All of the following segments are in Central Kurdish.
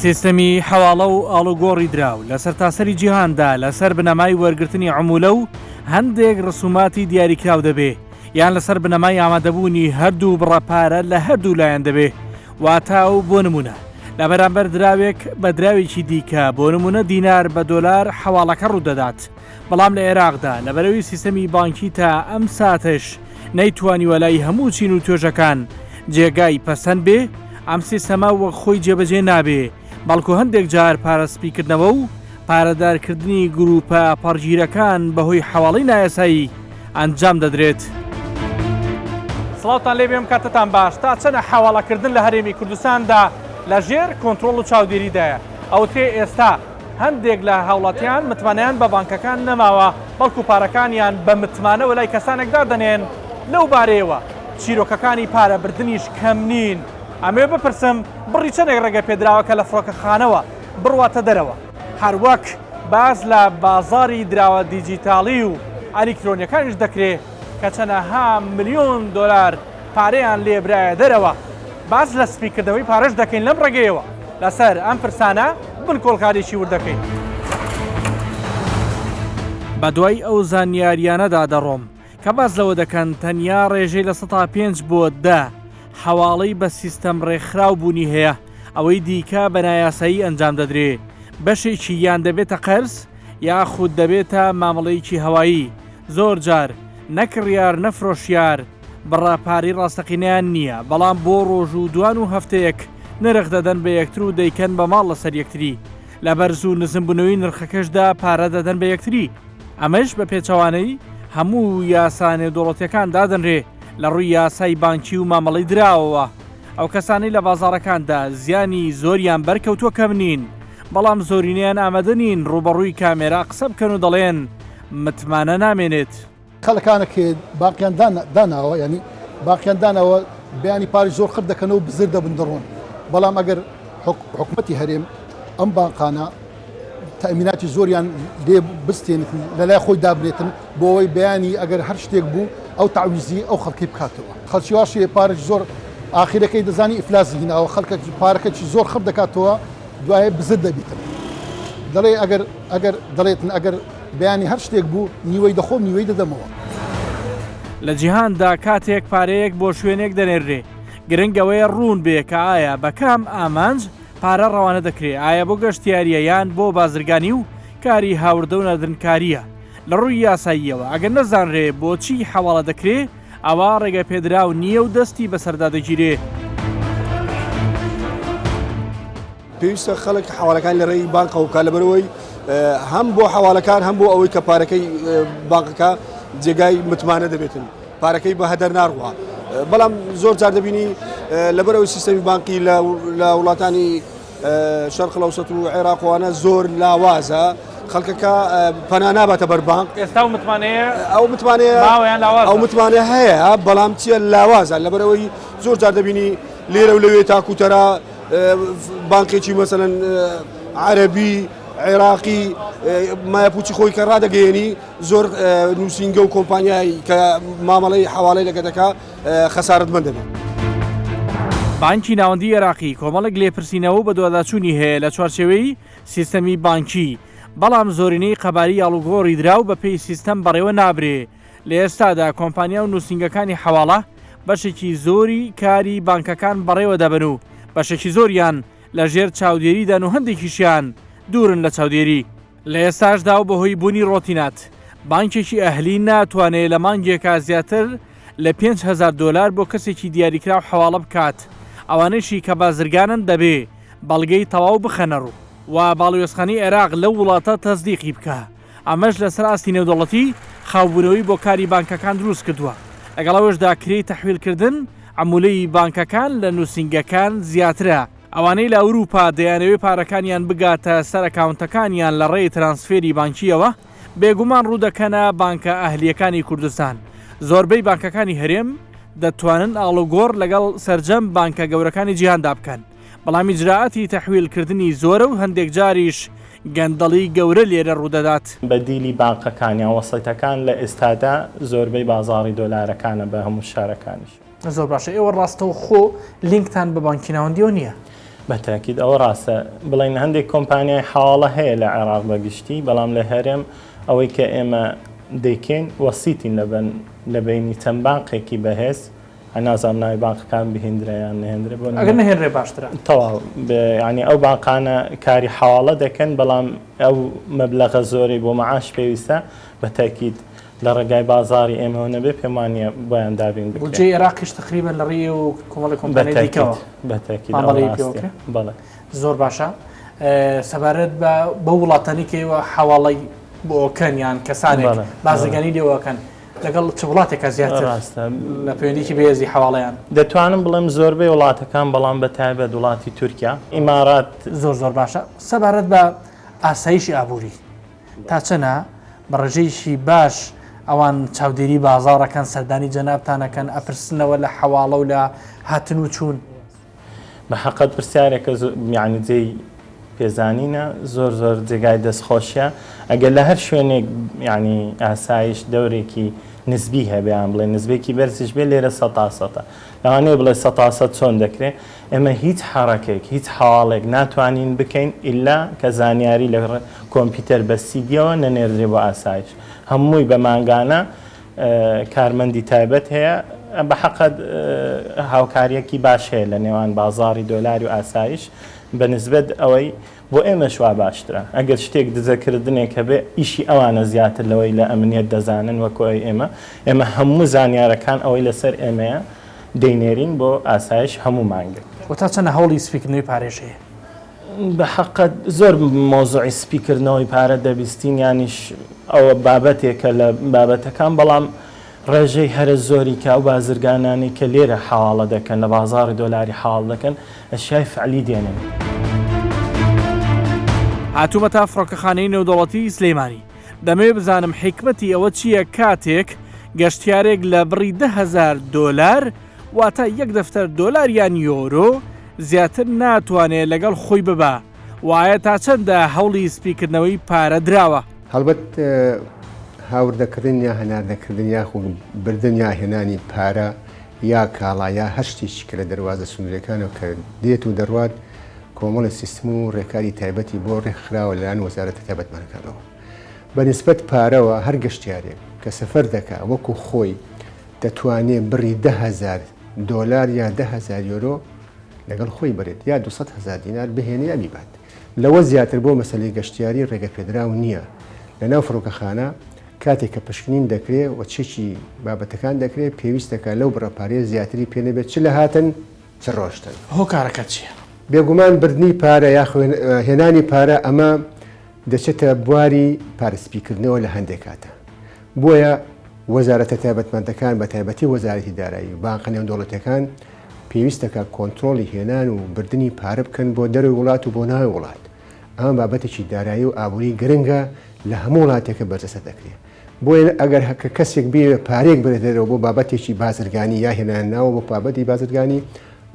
سیستەمی حەواڵە و ئاڵوگۆڕی دراو لە سەرتاسەری جیهاندا لەسەر بنەمای وەرگرتنی عمولە و هەندێک ڕسوماتی دیاریکراو دەبێ یان لەسەر بنەمای ئامادەبوونی هەردوو بڕەپارە لە هەردوو لایەن دەبێ واتە و بۆ نمونە لە بەرامبەر دراوێک بە دراوێکی دیکە بۆ نمونە دینار بە دۆلار حەواڵەکە ڕوودەدات بەڵام لە عێراقدا لەبەرەوەی سیستەمی بانکی تا ئەم ساتش نەیتوانی وەلای هەموو چین و توێژەکان جێگای پەسەند بێ ئەم سیستەمە وەک خۆی جێبەجێ نابێ بەڵکو هەندێک جار پارەسپیکردنەوە و پارەدارکردنی گروپە پەڕگیرەکان بەهۆی حەواڵەی نایەسایی ئەنجام دەدرێت. سڵاوتان لێ بێم کاتتان باش تا چەنە حەواڵەکردن لە هەرێمی کوردستاندا لە ژێر کۆنتڕۆڵ و چاودێریدایە ئەوتێ ئێستا هەندێک لە هاوڵاتیان متمانیان بە بانکەکان نەماوە بەڵکو پارەکانیان بە متمانەوە لای کەسانێکدا دەنێن لەو بارەیەوە چیرۆکەکانی پارەبردنیش کەم نین. ئەمێ بپرسم بڕی چەندێک ڕێگە پێدراوەکە لە فڕۆکەخانەوە بڕواتە دەرەوە هەروەک باز لە بازاری دراوە دیجیتاڵی و ئەلیکترۆنیەکانیش دەکرێت کە چەندەها ملیۆن دۆلار پارەیان لێبرایە دەرەوە باز لە سپیکردنەوەی پارەش دەکەین لەم ڕێگەیەوە لەسەر ئەم پرسانە بن کۆڵکاریی وردەکەین. بە دوای ئەو زانیاریانەدا دەڕۆم کە باز لەوە دەکەن تەنیا ڕێژەی لە 105 بۆ 10 حەواڵەی بە سیستەم ڕێکخراو بوونی هەیە ئەوەی دیکە بە نایاسایی ئەنجام دەدرێ بەشێکی یان دەبێتە قەرز یاخود دەبێتە مامەڵەیەکی هەوایی زۆر جار نەکڕیار نەفرۆشیار بڕاپاری ڕاستەقینیان نییە بەڵام بۆ ڕۆژ و دوان و هەفتەیەک نرخ دەدەن بە یەکتر و دەیکەن بە ماڵ لەسەر یەکتری لە بەرز و نزمبوونەوەی نرخەکەشدا پارە دەدەن بە یەکتری ئەمەش بە پێچەوانەی هەموو یاسانێ دۆڵەتەکان دادەنرێ لە ڕووی یاسای بانکی و مامەڵی دراوەوە ئەو کەسانی لە بازاڕەکاندا زیانی زۆریان بەرکەوتووە کەم نین بەڵام زۆرینیان ئامادە نین ڕوبەڕووی کامێرا قسە بکەن و دەڵێن متمانە نامێنێت. خەڵکانەکێ باقییان داناوە ینی باقییان داناوە بەیانی پاری زۆر خرد دەکەنەوە بزر دەبندڕۆن بەڵام ئەگەر حکوومەتی هەرێم ئەم بانقانە تەمیناتی زۆریان لێ بستێنێت لەلای خۆی دابرێتن بۆەوەی بەیانی ئەگەر هەر شتێک بوو ئەو تعویزی ئەو خەڵکی بکاتەوە خەڵکیواشی پارێک زۆر ئاخیرەکەی دەزانی ئیفلاسی هیناوە خەڵکە پارەکەی زۆر خرد دەکاتەوە دوایە بزر دەبیتن دەڵێ ئەگەر دەڵێتن ئەگەر بەیانی هەر شتێک بوو نیوەی دەخۆم نیوەی دەدەمەوە. لە جیهاندا کاتێک پارەیەک بۆ شوێنێک دەنێرێ گرنگەوەی ڕوون بێ کە ئایا بەکام ئامانج پارە ڕەوانە دەکرێت ئایا بۆ گەشتیاریە یان بۆ بازرگانی و کاری هاوردە و نەردنکاریە لە ڕووی یاساییەوە ئەگەر نەزانرێ بۆچی حەواڵە دەکرێت ئەوە ڕێگە پێدراو نییە و دەستی بەسەردا دەگیرێ. پێویستە خەڵک حەواڵەکان لە ڕێی بانکە و کالەبەرەوەی هەم بۆ حەواڵەکان هەم بۆ ئەوەی کە پارەکەی بانکەکە جێگای متمانە دەبێتن پارەکەی بە هەدەر ناڕوە بەڵام زۆر جار دەبینی لەبەرەوەی سیستەمی بانکی لە وڵاتانی شەرق لەوسەت و عێراقوانە زۆر لاوازە خەڵکەکە پەنا ناباتە بەر بانک ئێستا متمانەیە ئەو متمانە هەیە بەڵام چیە لاوازە لەبەرەوەی زۆر جار دەبینی لێرە و لەوێ تاکوتەرە بانکێکی مەسەلەن عەرەبی عێراقی مایەپوچی خۆی کە ڕادەگەیەنی زۆر نووسینگە و کۆمپانیایی کە مامەڵەی حەواڵەی لەگەدەکە خەسارەتمەند دەبێت. بانکی ناوەندی عێراقی کۆمەڵێک لێپرسینەوە بە دوواداچوونی هەیە لە چوارچێوەی سیستەمی بانکی بەڵام زۆرینەی قەباری ئاڵوگۆڕی دراو بە پێی سیستەم بەڕێوە نابرێ لە ئێستادا کۆمپانیا و نووسینگەکانی حەواڵە بەشێکی زۆری کاری بانکەکان بەڕێوە دەبن و بەشێکی زۆریان لە ژێر چاودێریدان و هەندێکیشیان دوورن لە چاودێری لە ئێستاشدا و بەهۆی بوونی ڕۆتینات بانکێکی ئەهلی ناتوانێت لە مانگێکا زیاتر لە 5,000 دۆلار بۆ کەسێکی دیاریکراو حەواڵە بکات ئەوانەشی کە بازرگانن دەبێ بەڵگەی تەواو بخەنەڕوو و باڵوێزخانی عێراق لەو وڵاتە تەزدیقی بکە ئەمەش لەسەر ئاستی نێودەوڵەتی خاوبوونەوەی بۆ کاری بانکەکان دروست کردووە لەگەڵەوەشدا کرێی تەحویلکردن عمولەی بانکەکان لە نووسینگەکان زیاترە ئەوانەی لە ئەوروپا دەیانەوێت پارەکانیان بگاتە سەر ئەکاونتەکانیان لە ڕێی ترانسفێری بانکیەوە بێگومان ڕوودەکەنە بانکە ئەهلیەکانی کوردستان زۆربەی بانکەکانی هەرێم دەتوانن ئاڵوگۆڕ لەگەڵ سەرجەم بانکە گەورەکانی جیهاندا بکەن بەڵام ئیجراعاتی تەحویلکردنی زۆرە و هەندێک جاریش گەندەڵی گەورە لێرە ڕوودەدات. بەدیلی بانکەکانیان وەسەیتەکان لە ئێستادا زۆربەی بازاڕی دۆلارەکانە بە هەموو شارەکانیش. زۆر باشە ئێوە ڕاستەوە خۆ لینکتان بە بانکی ناوەندیەوە نییە؟ بەتاکید ئەوە ڕاستە بڵین هەندێک کۆمپانیای حواڵە هەیە لە عێراق بەگشتی بەڵام لە هەرێم ئەوەی کە ئێمە دەیکەین وەسیتین لە بینی چەند بانقێکی بەهێز نازانام ناوی بانقەکان بهێنرایان نهێنرێ بۆ ئەگەر نهێنرێ باشترە تەواو ینی ئەو بانقانە کاری حواڵە دەکەن بەڵام ئەو مەبلەغە زۆری بۆ مەعاش پێویستە بەتاکید لە ڕێگای بازاری ئێمەوە نەبێ پێمانە بۆیان دابین بودجێ عێراقیش تقریبا لە ڕێی و کۆمەڵی کۆمپانیای دیکەوە بەتاکید بەڵێ زۆر باشە سەبارەت بە وڵاتانی کەوە حواڵەی بۆکەنیان کەسانێک بازرگانی لێوەکەن لەگەڵ چ وڵاتێکە زیاتر لە پەیوەندیکی بەهێزی حواڵەیان دەتوانم بڵێم زۆربەی وڵاتەکان بەڵام بەتایبەت وڵاتی تورکیا ئیمارات زۆر باشە سەبارەت بە ئاسایشی ئابووری تا چەنە بە ڕێژەیەکی باش ئەوان چاودێری بازاڕەکان سەردانی جەنابتانەکەن ئەپرسنەوە لە حواڵە و لە هاتن و چوون بە حەقەت پرسیارێکە یعنی جێی پێزانینە زۆر جێگای دەستخۆشیە ئەگەر لە هەر شوێنێک ینی ئاسایش دەورێکی نسبی هەبیان بڵێ نسبێکی بەرزش بێ لێرە 100% لەوانەیە بڵێ 100% چۆن دەکرێت ئێمە هیچ حرەکێک هیچ حواڵێک ناتوانین بکەین ئللا کە زانیاری لە کۆمپیوتەر بە سیدیەوە نەنێردرێ بۆ ئاسایش هەمووی بە مانگانە کارمەندی تایبەت هەیە بە حەقەت هاوکاریەکی باش هەیە لە نێوان بازاری دۆلاری و ئاسایش بەنسبەت ئەوەی بۆ ئێمە شوا باشترە ئەگەر شتێک دزەکردنێک هەبێ ئیشی ئەوانە زیاتر لەوەی لە ئەمنیەت دەزانن وەکۆی ئێمە هەموو زانیارەکان ئەوەی لەسەر ئێمەیە دەینێرین بۆ ئاسایش هەموو مانگێک و تا چەنە هەوڵی سپیکردنەوەی پارێژەیە بە حەقەت زۆر مۆزوعی سپیکردنەوەی پارە دەبیستین یانیش ئەوە بابەتێکە لە بابەتەکان بەڵام ڕێژەی هەرە زۆری کە ئەو بازرگانانی کە لێرە حواڵە دەکەن لە بازاری دۆلاری حاڵ دەکەن ئەشیای فعلی دێنن هاتوومە تا فڕۆکەخانەی نێودەوڵەتی سلەیمانی دەمەوێت بزانم حکمەتی ئەوە چییە کاتێک گەشتیارێک لە بڕی $10,000 واتە یەک دەفتەر دۆلار یان یۆرۆ زیاتر ناتوانێت لەگەڵ خۆی ببە وایە تا چەندە هەوڵی سپیکردنەوەی پارە دراوە هەڵبەت هاوردەکردن یا هەناردەکردن یاخۆ بردن یا هێنانی پارە یا کاڵا یا هەر شتێکی کە لە دەواازە سنوورەکانەوە کە دێت و دەڕوات کۆمەڵی سیستم و ڕێکاری تایبەتی بۆ ڕێکخراوە لەلایەن وەزارەتە تایبەتمانەکانەوە بەنسبەت پارەوە هەر گەشتیارێک کە سەفەر دەکا وەکو خۆی دەتوانێت بڕی $10,000 یا $10,000 لەگەڵ خۆی بڕێت یا $200,000 بهێنێ یا بیبات لەوە زیاتر بۆ مەسەلەی گەشتیاری ڕێگە پێدراو نییە لەناو فڕۆکەخانە کاتێک کە پشکنین دەکرێت و چێکی بابەتەکان دەکرێت پێویستەکە لەو بڕەپارێ زیاتری پێنەبێت چ لە هاتن چ ڕۆشتن هۆکارەکە چییە؟ بێگومان بردننی پارە یا هێنانی پارە ئەمە دەچێتە بواری پارسپیکردنەوە لە هەندێک کاتە بۆیە وەزارەتە تایبەتمەندەکان بە تایبەتی وەزارەتی دارایی و بانقە نێودەوڵەتیەکان پێویستەکە کۆنتترۆلی هێنان و بردننی پارە بکەن بۆ دەروی وڵات و بۆ ناوی وڵات ئەمە بابەتێکی دارایی و ئابووری گرنگە لە هەموو وڵاتێکە بەرزەسە دەکرێت بۆیە ئەگەر کەسێک بێ پارێک برێتەوە بۆ بابەتێکی بازرگانی یا هێنان ناوە بۆ بابەتی بازرگانی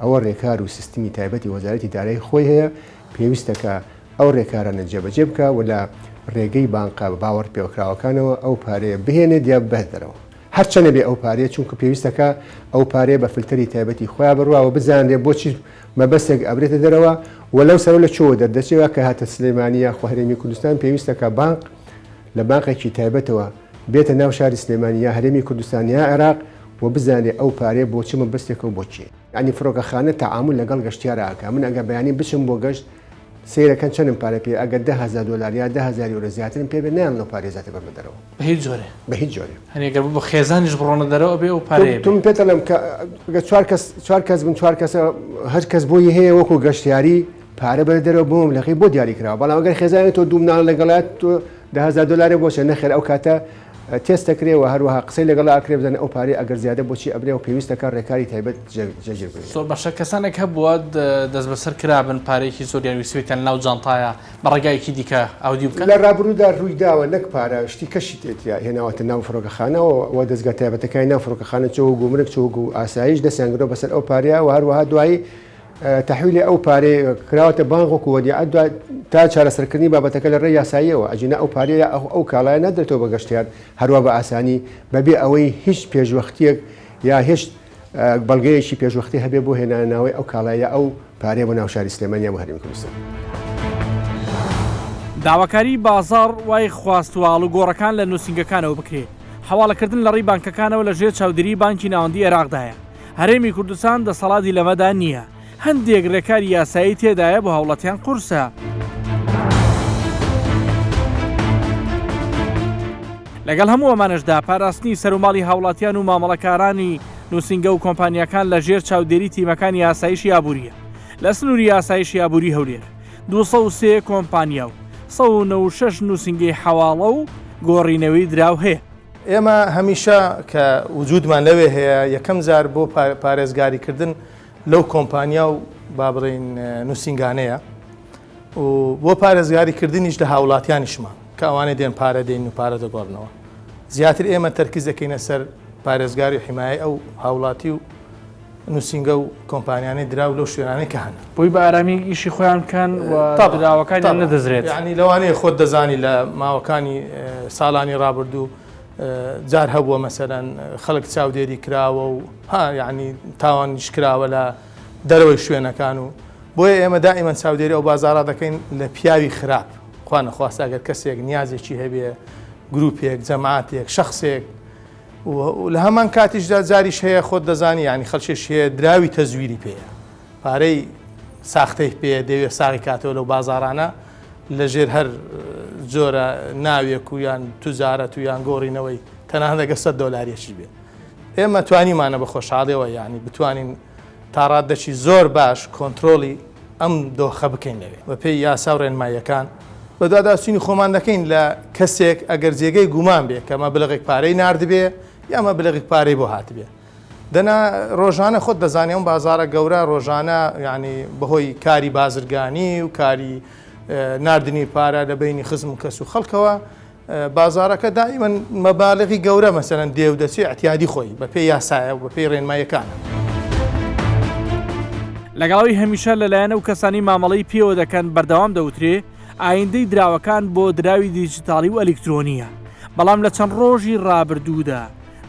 ئەوە ڕێکار و سیستمی تایبەتی وەزارەتی دارایی خۆی هەیە پێویستەکە ئەو ڕێکارانە جێبەجێ بکە و لە ڕێگەی بانقا باوەڕ پێوەکراوەکانەوە ئەو پارەیە بهێنێت یا بهدەرەوە هەرچەنە بێ ئەو پارەیە چونکە پێویستەکە ئەو پارەیە بە فلتەری تایبەتی خۆیان بڕواوە بزانێ بۆچی مەبەستێک ئەبرێتە دەرەوە و لەو سەر لە چۆ دەردەچێوە کە هاتە سلێمانی یا هەرێمی کوردستان پێویستەکە بانق لە بانقێکی تایبەتەوە بێتە ناو شاری سلێمانی یا هەرێمی کوردستان یا عێراق و بزانێ ئەو پارەیە بۆچی مەبەستێکە و بۆچی ینی فڕۆکەخانە تەعامل لەگەڵ گەشتیارەکە من ئەگە بەیانی بچم بۆ گەشت سیرەکەن چەندم پارە پێ ئەگەر $10,000 یا $10,000 زیاترم پێ بێ نیان لەو پارێ زیاتر بەرمە دەرەوە بە هیچ جۆرێ بە هیچ جۆرێ هەنێگەر بۆ خێزانیش بڕۆنە دەرەوە بێ و پارێ تم پێتەڵم کە چوار کەس بن چوار کەسە هەر کەس بۆی هەیە وەکو گەشتیاری پارە بەر دەرەوە بۆم لەقی بۆ دیاری کراوە بەڵام ئەگەر خێزانێت تۆ دوو مناڵ لەگەڵات تۆ $10,000 بۆچە نەخێر ئەو کاتە تێست دەکرێەوە هەروەها قسەی لەگەڵ ئاکرێ بزانێ ئەو پارەی ئەگەر زیادە بۆچی ئەبرێ و پێویستەکە ڕێکاری تایبەت جەجر بێت زۆر باشە کەسانێک هەبووە دەست بەسەر کرابن پارێکی زۆریان ویسوێتیان ناو جانتایە بە ڕێگایەکی دیکە ئاودی بکەن لە ڕابردوودا ڕوویداوە نەک پارە شتی کەشی تێتیا هێناوەتە ناو فڕۆکەخانەوە و دەستگا تایبەتەکانی ناو فڕۆکەخانە چۆ و گومرک چۆ و ئاسایش دەستیانگرۆ بەسەر ئەو پارەیە و هەروەها دوایی تحویلی ئەو پارێ کراوەتە بانق و وەدیعەت تا چارەسەرکردنی بابەتەکە لە ڕێی یاساییەوە ئەجینە ئەو پارەیە ئەو کاڵایە نەدرێتەوە بە گەشتیار هەروە بە ئاسانی بەبێ ئەوەی هیچ پێشوەختیەک یا هێشت بەڵگەیەکی پێشوەختی هەبێ بۆ هێناناوەی ئەو کاڵایە ئەو پارەیە بۆ ناو شاری سلێمانیا بۆ هەرێمی کوردستان. داواکاری بازار وای خواستوواڵ و گۆڕەکان لە نووسنگەکانەوە بکرێت. حواڵەکردن لە ڕێی بانکەکانەوە لە ژێر چاودێری بانکی ناوەندی عێراقدایە. هەرێمی کوردستان دەسەڵاتی لەمەدا نییە. هەندێک ڕێکاری یاسایی تێدایە بۆ هاوڵەتیان قورسە. لەگەڵ هەموو ئەمانەشدا پاراستنی سەرماڵی هاوڵاتیان و مامەڵەکارانی نووسنگە و کۆمپانیەکان لە ژێر چاودێری تیمەکانی یاسایشی یابووریە. لە سنووری یاسایشی یابووری هەولێر 203 کۆمپانیا و 196 نووسنگی حواڵە و گۆڕینەوەی دراو هەیە. ئێمە هەمیشە کە وجودمان لەوێ هەیە یەکەم جار بۆ پارێزگاریکردن لەو کۆمپانیا و با بڵێن نووسنگانەیە و بۆ پارێزگاریکردنیش لە هاوڵاتیانیشمان کە ئەوانە دێن پارە دێن و پارە دەگۆڕنەوە. زیاتر ئێمە تەرکیز دەکەینە سەر پارێزگاری و حیمایە ئەو هاوڵاتی و نووسنگە و کۆمپانیانەی دراو لەو شوێنانەی کە هەن بۆی بە ئارامی ئیشی خۆیان بکەن و دراوەکانی نەدەزرێت. یعنی لەوانەیە خۆت دەزانی لە ماوەکانی ساڵانی ڕابردوو جار هەبووە مەسەرەن خەڵک چاودێری کراوە و یعنی تاوانیش کراوە لە دەرەوەی شوێنەکان و بۆیە ئێمە دائیمەن چاودێری ئەو بازارە دەکەین لە پیاوی خراپ خوا نەخواستە ئەگەر کەسێک نیازێکی هەبێ گروپێک جەماعاتێک شخصێک و لە هەمان کاتیشدا جاریش هەیە خۆت دەزانی ینی خەڵکیش هەیە دراوی تەزویری پێەیە پارەی ساختەی پێ دەوێت ساغی کاتەوە لەو بازارانە لەژێر هەر جۆرە ناوێک و یان توزارەت و یان گۆڕینەوەی تەنانەگە $100 بێت. ئێمە توانیمانە بە خۆشحاڵیەوە ینی بتوانین تا ڕاددەچی زۆر باش کۆنتترۆلی ئەم دۆخە بکەین لەوێ بە پێی یاسا و ڕێنماییەکان بە دواداچوونی خۆمان دەکەین لە کەسێک ئەگەر جێگەی گومان بێ کەمە بلغێک پارەی نردبێ یامە بلغێک پارەی بۆ هاتبێ دەنا ڕۆژانە خۆت دەزانێ ئەم بازارە گەورە ڕۆژانە ینی بەهۆی کاری بازرگانی و کاری نردنی پارە لە بینی خزم کەس و خەڵکەوە بازارەکە دائیمەن مەبالغی گەورە مەسەرەن دێو دەچێ احتیادی خۆی بە پێی یاسایە و بە پێی ڕێنماییەکانە. لەگەڵەوەی هەمیشە لەلایەنە و کەسانی مامەڵەی پێوە دەکەن بەردەوام دەوترێ ئایندەی دراوەکان بۆ دراوی دیجیتاڵی و ئەلکترۆنیە. بەڵام لە چەند ڕۆژی ڕابردوودا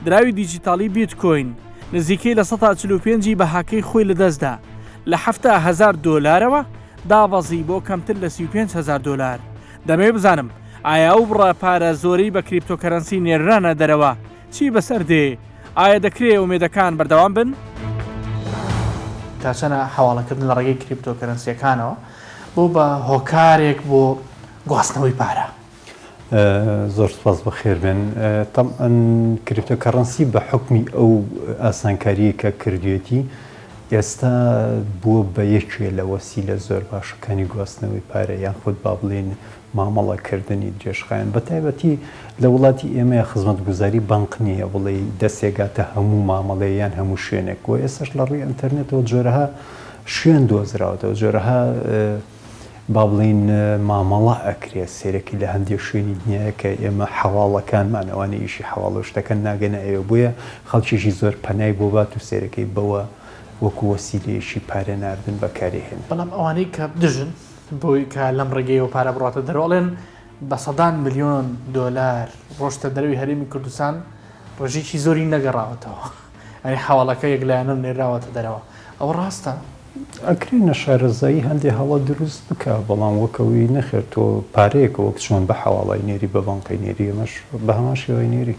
دراوی دیجیتاڵی بیتکۆین نزیکەی لە 145 بەهاکەی خۆی لەدەستدا لە $70,000 دابەزی بۆ کەمتر لە $35,000. دەمێ بزانم ئایا ئەو بڕە پارە زۆرەی بە کریپتۆکەرەنسی نێرانە دەرەوە چی بەسەر دێ؟ ئایا دەکرێت ئومێدەکان بەردەوام بن؟ تا چەنە حواڵەکردن لە ڕێگەی کریپتۆکەرەنسیەکانەوە بۆ بە هۆکارێک بۆ گواستنەوەی پارە. زۆر سپاس بەخێر بێن. تەمەن کریپتۆکەرەنسی بە حکمی ئەو ئاسانکاریە کە کردوێتی ئێستا بووە بە یەکێ لە وەسیلە زۆر باشەکانی گواستنەوەی پارە یان خۆت با بڵێن مامەڵەکردنی درێژخایەن بە تایبەتی لە وڵاتی ئێمە خزمەتگوزاری بانق نییە بڵێ دەستێگاتە هەموو مامەڵەیان هەموو شوێنێک و ئێستش لە ڕووی ئینتەرنێتەوە جۆرەها شوێن دۆزراوەتەوە جۆرەها با بڵین مامەڵە ئەکرێت سێرەکی لە هەندێک شوێنی دنیاە کە ئێمە حواڵەکانمان ئەوانە ئیشی حواڵە شتەکە ناگەنە ئێوە بووە خەڵکیشی زۆر پەنای بۆ بات و سێرەکەی بەوە وەکو وەسیلەیەشی پارە ناردن بەکارهێن. بەڵام ئەوانەی کە دژن بۆی کە لەم ڕێگەیەوە پارە بڕاتە دەرەوەڵێن بە $100 ملیۆن ڕۆشتە دەروی هەرێمی کوردستان ڕۆژێکی زۆری نەگەڕاوەتەوە ئەنی حواڵەکە یەکلایەنە نێراوەتە دەرەوە. ئەوە ڕاستە؟ ئەکرێنە شارەزایی هەندێک هەڵە دروست بکە بەڵام وەکەوی نەخێر تۆ پارەیەکە وەک چۆن بە حواڵای نێری بە بانقی نێری ئەمەش بە هەمان شێوەی نێری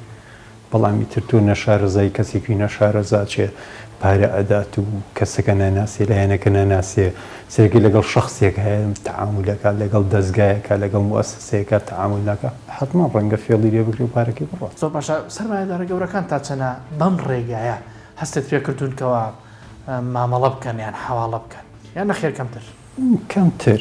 بەڵامی تر تۆ نەشارەزایی کەسێکی نەشارەزا چێ پارە ئەدات و کەسەکە نەناسێ لە هێنەکە نەناسێ سێرگی لەگەڵ شخصێک هەیە تەعامولەکە لەگەڵ دەستگایەکە لەگەڵ موەسسەیەکە تەعامل ناکە حتما ڕەنگە فێڵی لێ بگری و پارەکەی بڕات. زۆر باشە سەرمایه‌دارە گەورەکان تا چەنە بەم ڕێگایە هەستت پێکردوونکەوە مامەڵە بکەن یان حواڵە بکەن یان نەخێر کەمتر؟ کەمتر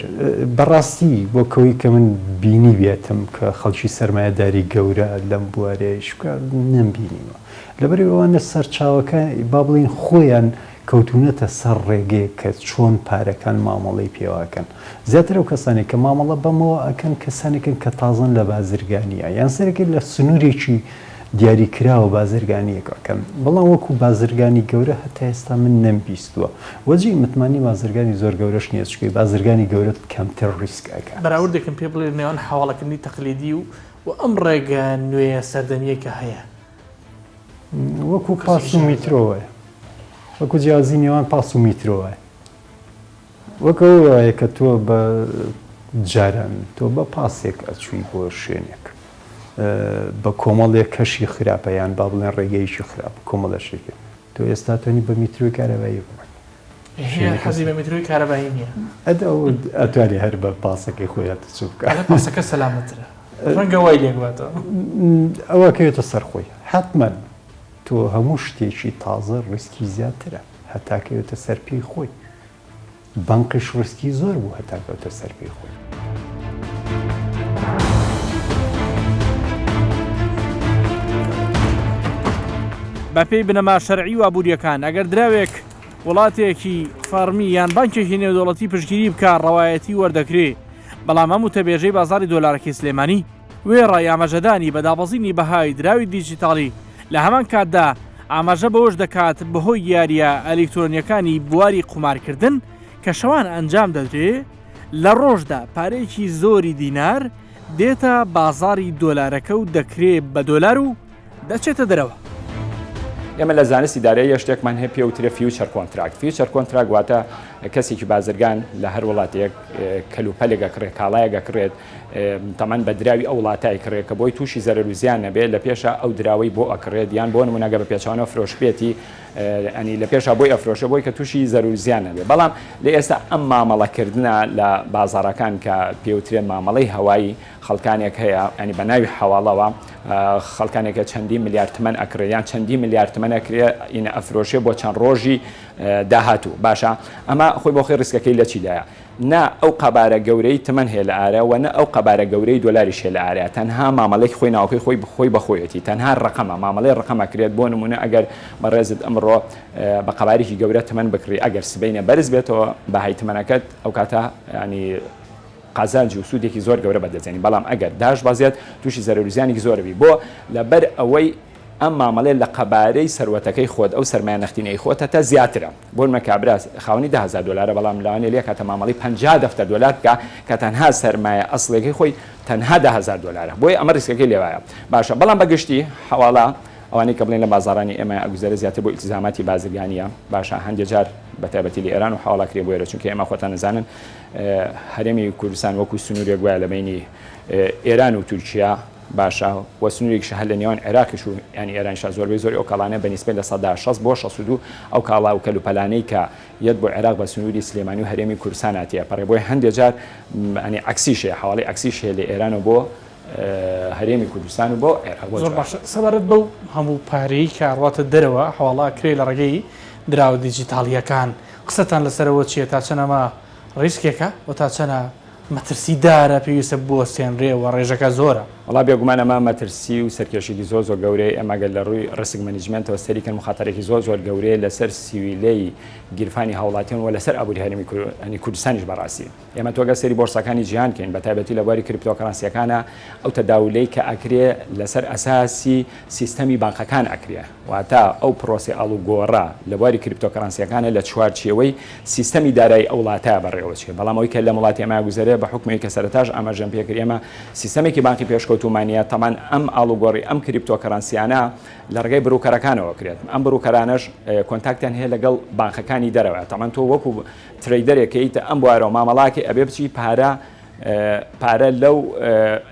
بەڕاستی بۆکەوەی کە من بینی بێتم کە خەڵکی سەرمایه‌داری گەورە لەم بوارەیەشکە نەمبینیوە لەبەری ئەوانە سەرچاوەکە با بڵین خۆیان کەوتونەتە سەر ڕێگەیە کە چۆن پارەکان مامەڵەی پێواکەن. زیاتر ئەو کەسانی کە مامەڵە بەمەوە ئەکەن کەسانێکن کە تازن لە بازرگانیە یان سەرەکە لە سنوورێکی دیاریکراوە بازرگانیەکەکەن بەڵام وەکو بازرگانی گەورە هەتا ئێستا من نەمبیستووە وەجی متمانی بازرگانی زۆر گەورەش نییە چکەی بازرگانی گەورەت کەمتر ریسکەکە. بەراوردێکم پێ بڵێ نێوان حواڵەکردنی تەقلیدی و ئەم ڕێگە نوێ سەردەمیەکە هەیە وەکو پاس و میترۆوە وەکو جیازی نێوان پاس و میترۆوە وەکە وایە کە تۆ بە جاران تۆ بە پاسێک ئەچووی بۆ شوێنێک بە کۆمەڵێک کەشی خراپەیان با بڵێن ڕێگەیشی خراپ کۆمەڵەشێکە تۆ ئێستا تۆنی بە میترۆی کارەبایی بڵێن حەزی بە میترۆی کارەبایی نییە ئەدا ئەتوانی هەر بە پاسەکەی خۆیان تچوو بکە پاسەکە سەلامەترە ڕەنگە وای لێکواتەوە ئەوە کەوێتە سەرخۆی حتمما تۆ هەموو شتێکی تازە ڕسکی زیاترە هەتاکەوێتە سەرپێی خۆی بانقش ڕسکی زۆر بوو هەتاکەوتە سەرپێی خۆی بەپێی بنەما شەرعی و ئابوووریەکان ئەگەر دراوێک وڵاتێکی فەرمی یان بانکێکی نێودوڵەتی پشتگیری بکە ڕەوایەتی وەردەکرێ بەڵام هەموو تەبێژەی بازاری دۆلارەکی سلێمانی وێڕە ئاماژەدانی بە دابەزینی بەهای دراوی دیجیتاڵی لە هەمان کاتدا ئاماژە بەوەش دەکات بەهۆی یاریە ئەلکترۆنیەکانی بواری قومارکردن کە شەوان ئەنجام دەدرێ لە ڕۆژدا پارەیەکی زۆری دینار دێتە بازاری دۆلارەکە و دەکرێت بە دۆلار و دەچێتە دەرەوە. ئێمە لە زانستی دارایی شتێکمان هەیە پێوترە فیوچەر کۆنتراکت. فیوچەر کۆنتراکت واتە کەسێکی بازرگان لە هەر وڵاتێک کەلوپەلێک ئەکڕێت کاڵایەک ئەکڕێت تەمان بە دراوی ئەو وڵاتای کڕێت کە بۆی تووشی زەرەر و زیان نەبێت لە پێشە ئەو دراوەی بۆ ئەکڕێت یان بۆ نمونەگە بە پێچوانەوە فرۆشپێتی ئەنی لە پێشە بۆی ئەفرۆشە بۆی کە تووشی زەرەر و زیان نەبێت. بەڵام لە ئێستا ئەم مامەڵەکردنە لە بازاڕەکان کە پێوترێن مامەڵەی هەوایی خەڵکانێک هەیە ئەنی بە ناوی حەواڵەوە خەڵکانێکە چەندی میلیارد تمەن ئەکرێت یان چەندی میلیارد تمەن ئەکرێت ئینە ئەفرۆشێ بۆ چەند ڕۆژی داهاتوو باشە ئەمە خۆی بۆ خۆی ڕیسکەکەی لە چیدایە نا ئەو قەبارە گەورەی تمەن هەیە لە ئارە و نە ئەو قەبارە گەورەی دۆلاریش هەیە لە ئارەیە تەنها مامەڵەی خۆی ناوکەی خۆی بەخۆیەتی تەنها ڕقەمە مامەڵەی ڕقەمەکرێت بۆ نمونە ئەگەر بەڕێزت ئەمڕۆ بە قەبارێکی گەورە تمەن بکڕی ئەگەر سبەینە بەرز بێتەوە بەهای تمەنەکەت ئەو کاتە ینی قازانجی و سوودێکی زۆر گەورە بەدەچێنی بەڵام ئەگەر داش بازێت تووشی زەرەرزیانێکی زۆربی بۆ لەبەر ئەوەی ئەم مامەڵێ لە قەبارەی سەروەتەکەی خۆت ئەو سەرمایە نەختینەی خۆتە تا زیاترە بۆ مەکابرا خاوەنی 10,000 دلار بەڵام لەوانێ لێ کاتە مامەڵی 50 دەفتەر دلار بکە کە تەنها سەرمایە ئەسڵێکی خۆی تەنها 10,000 دلارە بۆی ئەمە ریسکەکەی لێوایە باشە بەڵام بەگشتی حواڵە ئەوانەی کە بڵێن لە بازارانی ئێمە ئەگوزارە زیاتر بۆ ئیلتیزاماتی بازرگانیە باشە هەندێک جار بەتایبەتی لە ئێران و حواڵاکرێ بۆیرە چونکە ئێمە خۆتان نزانن هەرێمی کوردستان وەکو سنوورێک گوایە لە بینی ئێران و تورکیا باشە و سنوورێکیش هەر لە نێوان عێراقیش و ینی ئێرانیش زۆربەی زۆری ئەو کاڵانە بەنسبەی لە 60 بۆ 62 ئەو کاڵا و کەلوپەلانەی کە یەک بۆ عێراق بە سنووری سلێمانی و هەرێمی کوردستان هاتیە پەڕێ بۆی هەندێک جار ئەنی عەکسیشەیە حواڵی عەکسیشەیە لە ئێران و بۆ هەرێمی کوردستان و بۆ عێراق زۆر باشە سەبارەت بەو هەموو پارەی کە ڕاتە دەرەوە حواڵا کرێ لە ڕێگەی دراوە دیجیتاڵیەکان قسەتان لەسەرەوە چییە تا چەنەما ڕیسکێکە و تا چەنە مەترسیدارە پێویستە بۆ سێنرێەوە ڕێژەکە زۆرە وڵا بێگومان ئەمە مەترسی و سەرکێشێکی زۆر زۆر گەورەی ئەمەگەر لە ڕووی ڕسک مەنیجمنتەوە سەریکەن مخاتەرێکی زۆر زۆر گەورەیە لەسەر سیویلەی گیرفانی هاوڵاتیان و لەسەر ئابووری هەرێمی کوردستانیش بەڕاستی ئێمە تۆگە سەری بۆرسەکانی جیهان کەین بەتایبەتی لە بواری کریپتۆکەرەنسیەکانە ئەو تەداولەی کە ئەکرێ لەسەر ئەساسی سیستەمی بانقەکان ئەکرێ واتە ئەو پرۆسی ئاڵوگۆڕە لە بواری کریپتۆکەرەنسیەکانە لە چوارچێوەی سیستەمی دارایی ئەو وڵاتە بەڕێوەچێ بەڵام ئەوی کە لە وڵاتی ئێمە گوزارێ بە حکومی کە سەرەتاش ئاماژەم پێکرد ئێمە سیستەمێکی بانقی پێشکەوتومانیە تەمان ئەم ئاڵوگۆڕی ئەم کریپتۆکەرەنسیانە لە ڕێگەی بروکەرەکانەوە کرێت ئەم بروکەرانەش کۆنتاکتیان هەیە لەگەڵ بانقەکانی دەرەوە تەمان تۆ وەکو ترەیدەرێکیتە ئەم بوارەوە مامەڵاکی ئەبێ بچی پارە لەو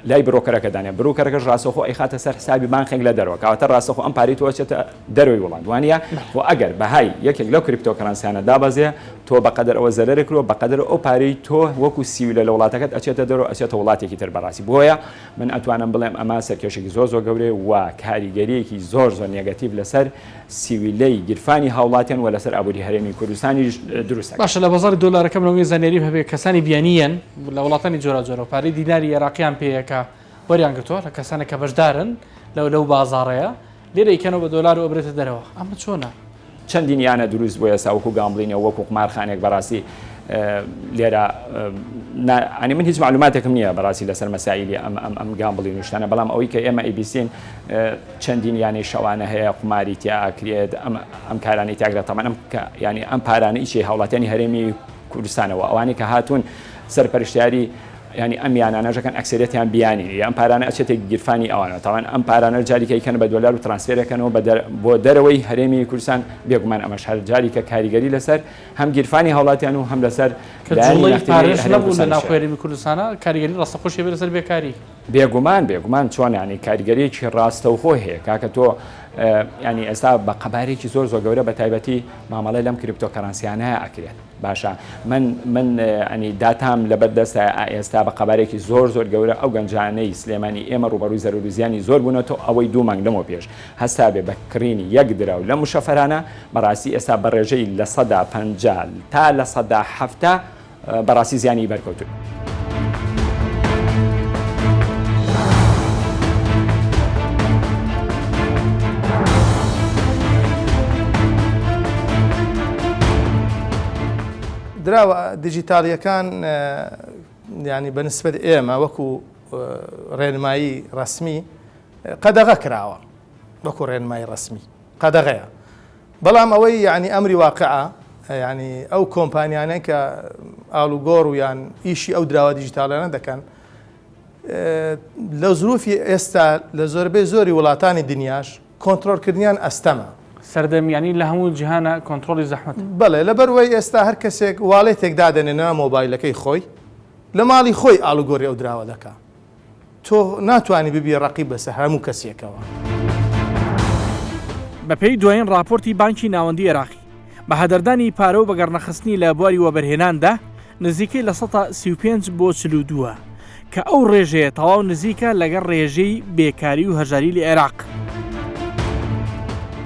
لای برۆکەرەکەدانێ بروکەرەکەش ڕاستەخۆ ئەی خاتە سەر حسابی بانقێک لە دەرەوە کەواتە ڕاستەخۆ ئەم پارەی تۆ چێتە دەروی وڵات وانە و ئەگەر بەهای یەکێک لەو کریپتۆکەرەنسیانە دابەزێ تۆ بەقەدر ئەوە زەرەرێکرۆ بەقەدر ئەو پارەی تۆ وەکو سیویلە لە وڵاتەکەت ئەچێتە دەرەوە ئەچێتە وڵاتێکی تر بەڕاستی بۆیە من ئەتوانم بڵێم ئەمە سەرکێشێکی زۆر زۆر گەورەیە و کاریگەریەکی زۆر زۆر نێگەتیڤ لەسەر سیویلەی گیرفانی هاوڵاتیان و لەسەر ئابووری هەرێمی کوردستانی دروستە باشە لە بازاری دۆلارەکە منەوەی زانێری هەبێ کەسانی بیانیان لە وڵاتانی جۆرا جۆرە پارەی دیناری عێراقیان پێیەکە وەریان گرتووە لە کەسانە کە بەشدارن لەو بازاڕەیە لێرە ئیکەنەوە بە دۆلار و ئەبرێتە دەرەوە ئەمە چۆنە چەندین یانە دروست بۆ ئێستا وەکو گامبڵینەوە وەکو قمارخانێک بەڕاستی لێرە ئەنی من هیچ معلوماتێکم نییە بەڕاستی لەسەر مەسائیلی ئەم گامبڵی نوشتانە بەڵام ئەوەی کە ئێمە ئەیبیسین چەندین یانەی شەوانە هەیە قماری تیا ئاکرێت ئەم کارانی تاگرێت تەمان ینی ئەم پارانە ئیچی هاوڵاتیانی هەرێمی کوردستانەوە ئەوانی کە هاتوون سەرپەرشتیاری ینی ئەم یانانەژەکەن ئەکسریەتیان بیانی ئەم پارانە ئەچێتێک گیرفانی ئەوانەوە تاوان ئەم پارانە جاریکەیکەن بە دۆلار و ترانسفێرەکەنەوە بۆ دەرەوەی هەرێمی کوردستان بێگومان ئەمەش هەر جاریکە کاریگەری لەسەر هەم گیرفانی هەوڵاتیان و هەم لەسەر پارێش نەبوو لە ناو هەرێمی کوردستانە کاریگەری ڕاستەخۆشی بێ لەسەر بێکاری بێگومان چۆن ینی کاریگەریەکی ڕاستەوخۆ هەیە کاکە تۆ ینی ئێستا بە قەبارێکی زۆر گەورە بە تایبەتی مامەڵی لەم کریپتۆکەرەنسیانەیە ئەکرێت باشە من ئەنی داتام لەبەردەستە ئێستا بە قەبارێکی زۆر گەورە ئەو گەنجانەی سلێمانی ئێمە ڕوبەڕووی زەرورزیانی زۆر بوونەوە ئەوەی 2 مانگ لەمەوە پێش هەستا بێ بە کڕینی یەک دراو لە موشەفەرانە بەڕاستی ئێستا بە ڕێژەی لە 150 تا لە 170 بەڕاستی زیانی بەرکەوتون. دراوە دیجیتالیەکان ینی بەنسبەت ئێمە وەکو ڕێنمایی ڕسمی قەدەغە کراوە وەکو ڕێنمایی ڕسمی قەدەغەیە بەڵام ئەوەی ینی ئەمری واقعە ینی ئەو کۆمپانیانە کە ئالوگۆڕ و یان ئیشی ئەو دراوە دیجیتالانە دەکەن لە زروفی ئێستا لە زۆربەی زۆری وڵاتانی دنیاش کۆنتترۆلکردنیان ئەستەمە سەردەمیانی لە هەموو جیهانە کۆنتترۆلی زەحمەت بڵێ لەبەرەوەی ئێستا هەر کەسێک واڵێتێک دادەنێنە مۆبایلەکەی خۆی لە ماڵی خۆی ئالوگۆڕی ئەو دراوە دەکا تۆ ناتوانانی ببی ڕقی بەسەر هەموو کەسێکەوە. بەپێی دوایین راپۆرتی بانکی ناوەندی عێراقی بە هەدەردانی پارە و بەگەڕنەخستنی لە بواری وەبەرهێناندا نزیکەی لە 135 بۆ 42 کە ئەو ڕێژەیە تەواو نزیکە لەگەڵ ڕێژەی بێکاری و هەژاری لە عێراق.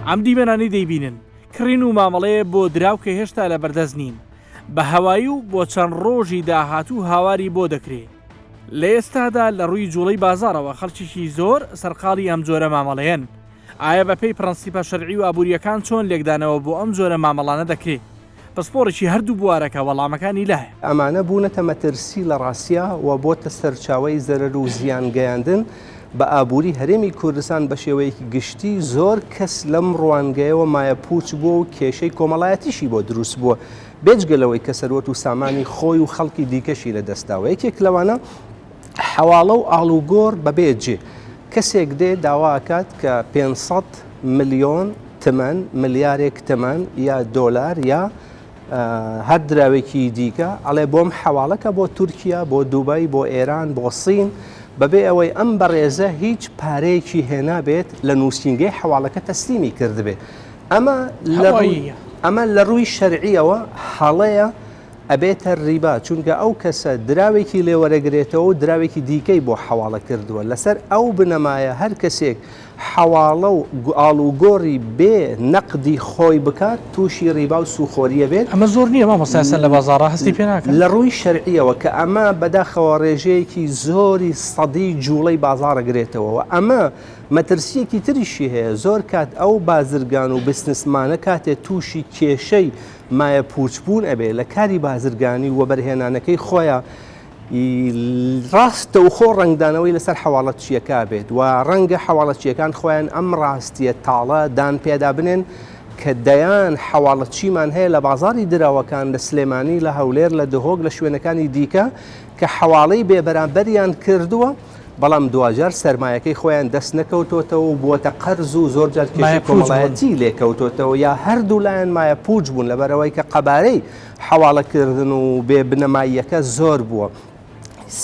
ئەم دیمەنانی دەیبینن کڕین و مامەڵەیە بۆ دراو کە هێشتا لە بەردەست نین بە هەوایی و بۆ چەند ڕۆژی داهاتوو هاواری بۆ دەکرێت. لە ئێستادا لە ڕووی جوڵەی بازارەوە خەڵکیشی زۆر سەرقاڵی ئەم جۆرە مامەڵەیەن. ئایا بەپێی پرەنسیپە شەرعی و ئابوووریەکان چۆن لێکدانەوە بۆ ئەم جۆرە مامەڵانە دەکرێت؟ پسپۆڕێکی هەردوو بوارەکە وەڵامەکانی لایە. ئەمانە بوونەتە مەترسی لە ڕاستیا و بۆتە سەرچاوی زەرەر و زیان گەیاندن بە ئابووری هەرێمی کوردستان بە شێوەیەکی گشتی زۆر کەس لەم ڕوانگەیەوە مایە پوچ بووە و کێشەی کۆمەڵایەتیشی بۆ دروست بووە بێجگەلەوەی کە سەروەت و سامانی خۆی و خەڵکی دیکەشی لە دەستاوە. یەکێک لەوانە حەواڵە و ئاڵوگۆڕ بەبێجێ کەسێک دێ داواکات کە 500 ملیۆن تمەن ملیارێک تەمەن یا دۆلار یا هەر دراوێکی دیکە ئەڵێ بۆم حەواڵەکە بۆ تورکیا بۆ دووبای بۆ ئێران بۆ سین بەبێ ئەوەی ئەم بەڕێزە هیچ پارەیەکی هێنابێت لە نووسینگەی حەواڵەکە تەسلیمی کردبێت. ئەمە لە ڕووی شەرعیەوە هەڵەیە ئەبێتە ڕیبا چونکە ئەو کەسە دراوێکی لێوەرەگرێتەوە و دراوێکی دیکەی بۆ حەواڵە کردووە لەسەر ئەو بنەمایە هەر کەسێک حەواڵە و ئاڵوگۆڕی بێ نەقدی خۆی بکات تووشی ڕیبا و سوخۆریە بێت. ئەمە زۆر نییە مامۆستاسن لە بازاڕە هەستی پێ ناکەن لە ڕووی شەرعیەوە کە ئەمە بەداخەوە ڕێژەیەکی زۆری سەدی جوڵەی بازاڕەگرێتەوە ئەمە مەترسیەکی تریشی هەیە زۆر کات ئەو بازرگان و بسنسمانە کاتێ تووشی کێشەی مایە پوچبوون ئەبێ لە کاری بازرگانی و بەرهێنانەکەی خۆیان ڕاستە و خۆ ڕنگدانەوەی لەسەر حەواڵەتچیەکە بێت و ڕەنگە حەواڵەتچیەکان خۆیان ئەم ڕاستیە تاڵە دان پێدا بنێن کە دەیان حەواڵەتچیمان هەیە لە بازاری دراوەکان لە سلێمانی لە هەولێر لە دهۆک لە شوێنەکانی دیکە کە حەواڵەی بێبەرامبەریان کردووە بەڵام دوجار سەرمایەکەی خۆیان دەست نەکەوتۆتەوە و بووەتە قەرز و زۆر جار کێشی کۆمەڵایەتی لێکەوتۆتەوە یا هەردوو لایەن مایە پوچ بوون لەبەرەوەی کە قەبارەی حەواڵەکردن و بێبنەماییەکە زۆر بووە.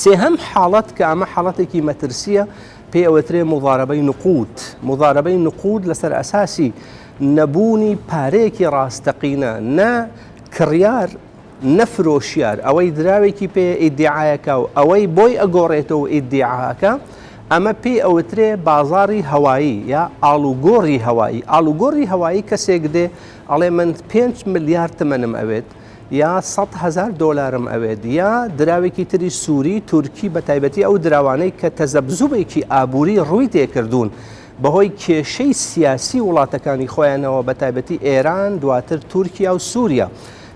سێهەم حاڵەت کە ئەمە حاڵەتێکی مەترسیە پێ ئەوەترێ مضاربەی نقود. مضاربەی نقود لەسەر ئەساسی نەبوونی پارەیەکی ڕاستەقینە نە کڕیار نەفرۆشیار ئەوەی دراوێکی پێ ئیدعایەکە و ئەوەی بۆی ئەگۆڕێتەوە ئیدعاکە ئەمە پێ ئەوەترێ بازاری هەوایی یا ئاڵوگۆڕی هەوایی. ئاڵوگۆڕی هەوایی کەسێک دێ ئەڵێ من 5 ملیار تەمەنم ئەوێت یا 100,000 دۆلارم ئەوێت یا دراوێکی تری سووری تورکی بە تایبەتی ئەو دراوانەی کە تەزەبزوبێکی ئابووری ڕووی تێکردوون بەهۆی کێشەی سیاسی وڵاتەکانی خۆیانەوە بە تایبەتی ئێران دواتر تورکیا و سووریا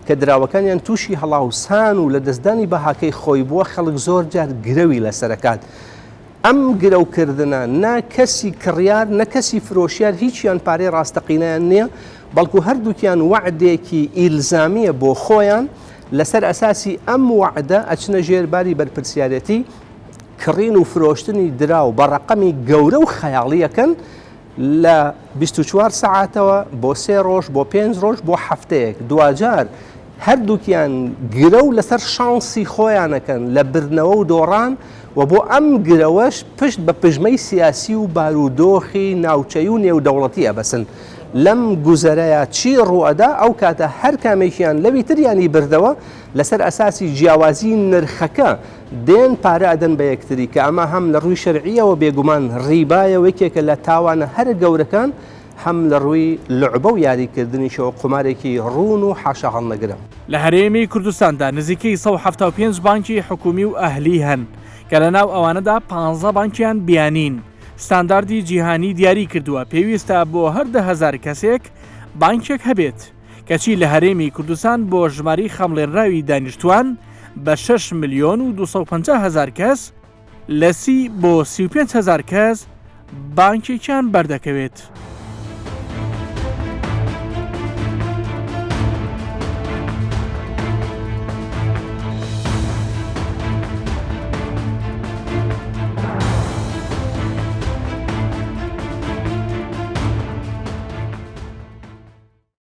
کە دراوەکانیان تووشی هەڵاوسان و لە دەستدانی بەهاکەی خۆی بووە خەڵک زۆر جار گرەوی لەسەرەکات. ئەم گرەوکردنە نا کەسی کڕیار نە کەسی فرۆشیار هیچیان پارەی ڕاستەقینەیان نییە بەڵکو هەردووکیان وعدێکی ئیلزامیە بۆ خۆیان لەسەر ئەساسی ئەم وعدە ئەچنە ژێرباری بەرپرسیارەتی کڕین و فرۆشتنی دراو بە ڕقەمی گەورە و خەیاڵیەکەن لە 24 ساعتەوە بۆ 3 ڕۆژ بۆ 5 ڕۆژ بۆ هەفتەیەک دوجار هەردووکیان گرە و لەسەر شانسی خۆیانەکەن لە برنەوە و دۆڕان و بۆ ئەم گرەوەش پشت بە پژمەی سیاسی و بارودۆخی ناوچەی و نێودەوڵەتی ئەبەسن لەم گوزەرەیە چی ڕوئەدا ئەو کاتە هەر کامێکیان لەوی تریانی بردەوە لەسەر ئەساسی جیاوازی نرخەکە دێن پارە ئەدەن بە یەکتری کە ئەمە هەم لە ڕووی شەرعیەوە بێگومان ڕیبایە وەکێکە لە تاوانە هەر گەورەکان هەم لە ڕووی لعبە و یاریکردنیشەوە قمارێکی ڕوون و حاشا هەڵنەگرە. لە هەرێمی کوردستاندا نزیکەی 175 بانکی حکومی و ئەهلی هەن کە لە ناو ئەوانەدا 15 بانکیان بیانین. ستانداردی جیهانی دیاری کردووە پێویستە بۆ هەر 10,000 کەسێک بانکێک هەبێت کەچی لە هەرێمی کوردستان بۆ ژماری خەمڵێنراوی دانیشتوان بە 6 ملیۆن و 250,000 کەس لە 30 بۆ 35,000 کەس بانکێکیان بەردەکەوێت.